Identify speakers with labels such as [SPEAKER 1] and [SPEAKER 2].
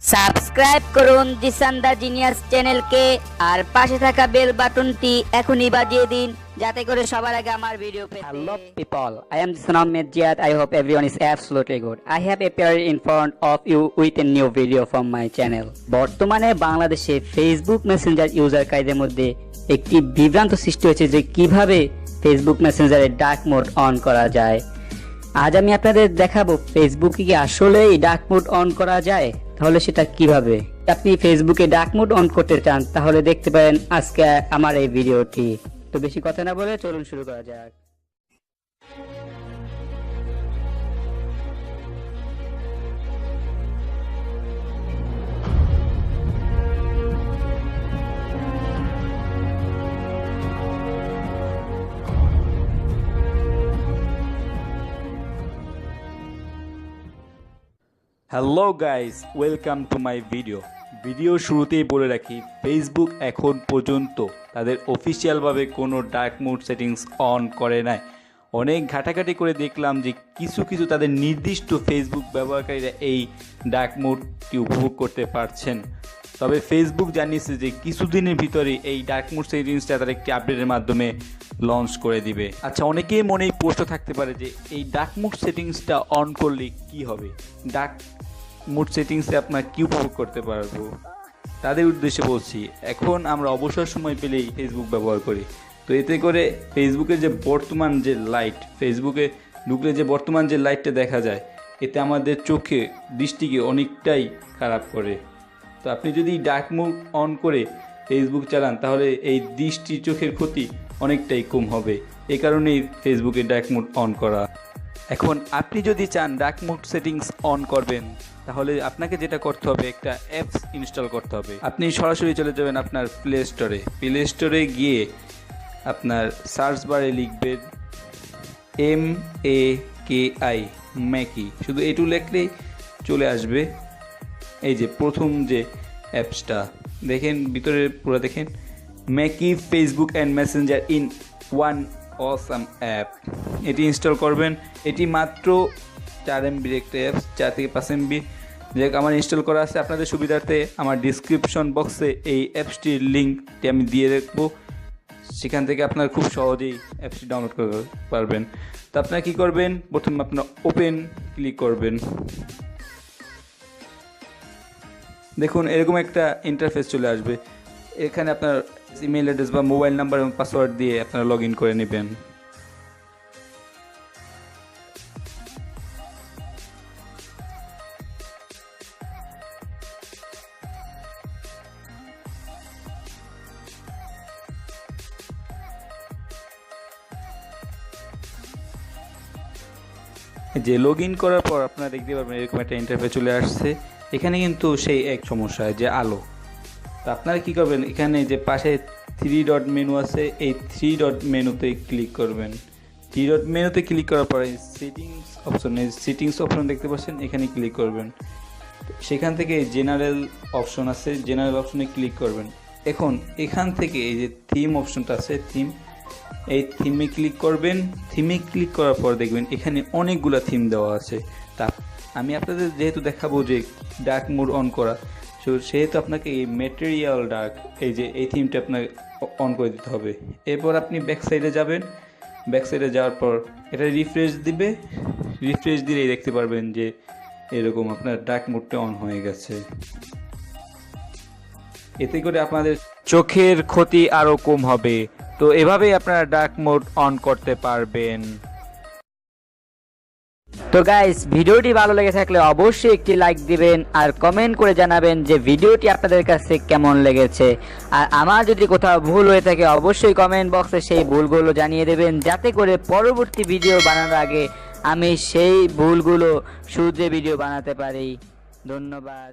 [SPEAKER 1] Subscribe করুন জিসান দা genius চ্যানেলকে আর পাশে থাকা বেল বাটনটি এখনই বাজিয়ে দিন যাতে করে সবার আগে আমার ভিডিও পেতে। Hello people, I am Jisan. I hope everyone is absolutely good. I have appeared in front of you with a new video from my channel. বর্তমানে বাংলাদেশে ফেসবুক মেসেঞ্জার ইউজারকারীদের মধ্যে একটি বিভ্রান্ত সৃষ্টি হয়েছে যে কিভাবে ফেসবুক মেসেঞ্জারে ডার্ক মোড অন করা যায়। আজ আমি আপনাদের দেখাবো ফেসবুকে কি আসলেই ডার্ক মোড অন করা যায়, তাহলে সেটা কিভাবে। আপনি ফেসবুকে ডার্ক মোড অন করতে চান তাহলে দেখতে পারেন আজকে আমার এই ভিডিওটি। তো বেশি কথা না বলে চলুন শুরু করা যাক।
[SPEAKER 2] Hello guys, welcome to my video শুরুতেই বলে রাখি, ফেসবুক এখন পর্যন্ত তাদের অফিসিয়ালভাবে কোনো ডার্ক মোড সেটিংস অন করে নাই। অনেক ঘাটাঘাটি করে দেখলাম যে কিছু তাদের নির্দিষ্ট ফেসবুক ব্যবহারকারীরা এই ডার্ক মোডটি উপভোগ করতে পারছেন। তবে ফেসবুক জানিয়েছে যে কিছুদিনের ভিতরে এই ডার্ক মোড সেটিংসটা তারা একটি আপডেটের মাধ্যমে লঞ্চ করে দিবে। আচ্ছা, অনেকেই মনেই প্রশ্ন থাকতে পারে যে এই ডার্ক মোড সেটিংসটা অন করলে কি হবে, ডার্ক মোড সেটিংসে আপনার কি উপভোগ করতে পারবো। তাদের উদ্দেশ্যে বলছি, এখন আমরা অবসর সময় পেলেই ফেসবুক ব্যবহার করি। তো এতে করে ফেসবুকের যে বর্তমান যে লাইট, ফেসবুকে ঢুকলে যে বর্তমান যে লাইটটা দেখা যায়, এতে আমাদের চোখে দৃষ্টিকে অনেকটাই খারাপ করে। তো আপনি যদি ডার্ক মোড অন করে ফেসবুক চালান তাহলে এই দৃষ্টি চোখের ক্ষতি অনেকটাই কম হবে। এই কারণেই ফেসবুকে ডার্ক মোড অন করা। এখন আপনি যদি চান ডার্ক মোড সেটিংস অন করবেন তাহলে আপনাকে যেটা করতে হবে, একটা অ্যাপস ইনস্টল করতে হবে। আপনি সরাসরি চলে যাবেন আপনার প্লে স্টোরে গিয়ে আপনার সার্চ বারে লিখবেন MAKI ম্যাকি, শুধু এটু লিখলেই চলে আসবে। এই যে প্রথম যে অ্যাপসটা দেখেন, ভিতরে পুরো দেখেন, Mackie Facebook and Messenger in one awesome app. এটি ইনস্টল করবেন। এটি মাত্র 4 MBর একটা অ্যাপস, 4 থেকে 5 MB। যাই হোক, আমার ইনস্টল করা আছে। আপনাদের সুবিধার্থে আমার ডিসক্রিপশন বক্সে এই অ্যাপসটির লিঙ্কটি আমি দিয়ে রাখবো, সেখান থেকে আপনারা খুব সহজেই অ্যাপসটি ডাউনলোড করতে পারবেন। তো আপনারা কী করবেন, প্রথমে আপনার ওপেন ক্লিক করবেন। দেখুন এরকম একটা ইন্টারফেস চলে আসবে। এখানে আপনার ইমেল অ্যাড্রেস বা মোবাইল নাম্বার এবং পাসওয়ার্ড দিয়ে আপনারা লগ ইন করে নেবেন। যে লগ ইন করার পর আপনারা দেখতে পারবেন এরকম একটা ইন্টারফেস চলে আসছে। এখানে কিন্তু সেই এক সমস্যা যে আলো। তো আপনারা কী করবেন, এখানে যে পাশে 3 ডট মেনু আছে, এই 3 ডট মেনুতে ক্লিক করবেন। 3 ডট মেনুতে ক্লিক করার পরে সেটিংস অপশন দেখতে পাচ্ছেন, এখানে ক্লিক করবেন। সেখান থেকে জেনারেল অপশন আছে, জেনারেল অপশনে ক্লিক করবেন। এখন এখান থেকে এই যে থিম অপশনটা আছে, এই থিমে ক্লিক করবেন। থিমে ক্লিক করার পর দেখবেন এখানে অনেকগুলো থিম দেওয়া আছে। তা আমি আপনাদের যেহেতু দেখাবো যে ডার্ক মোড অন করা, সেহেতু আপনাকে এই ম্যাটেরিয়াল ডার্ক, এই থিমটা আপনাকে অন করে দিতে হবে। এরপর আপনি ব্যাক সাইডে যাবেন। ব্যাক সাইডে যাওয়ার পর এটা রিফ্রেশ দিলেই দেখতে পারবেন যে এরকম আপনার ডার্ক মোডটা অন হয়ে গেছে। এতে করে আপনাদের চোখের ক্ষতি আরও কম হবে। তো এভাবেই আপনারা ডার্ক মোড অন করতে পারবেন।
[SPEAKER 1] তো গাইস, ভিডিওটি ভালো লেগে থাকলে অবশ্যই একটি লাইক দিবেন আর কমেন্ট করে জানাবেন যে ভিডিওটি আপনাদের কাছে কেমন লেগেছে। আর আমার যদি কোথাও ভুল হয়ে থাকে অবশ্যই কমেন্ট বক্সে সেই ভুলগুলো জানিয়ে দেবেন, যাতে করে পরবর্তী ভিডিও বানানোর আগে আমি সেই ভুলগুলো শুধরে ভিডিও বানাতে পারি। ধন্যবাদ।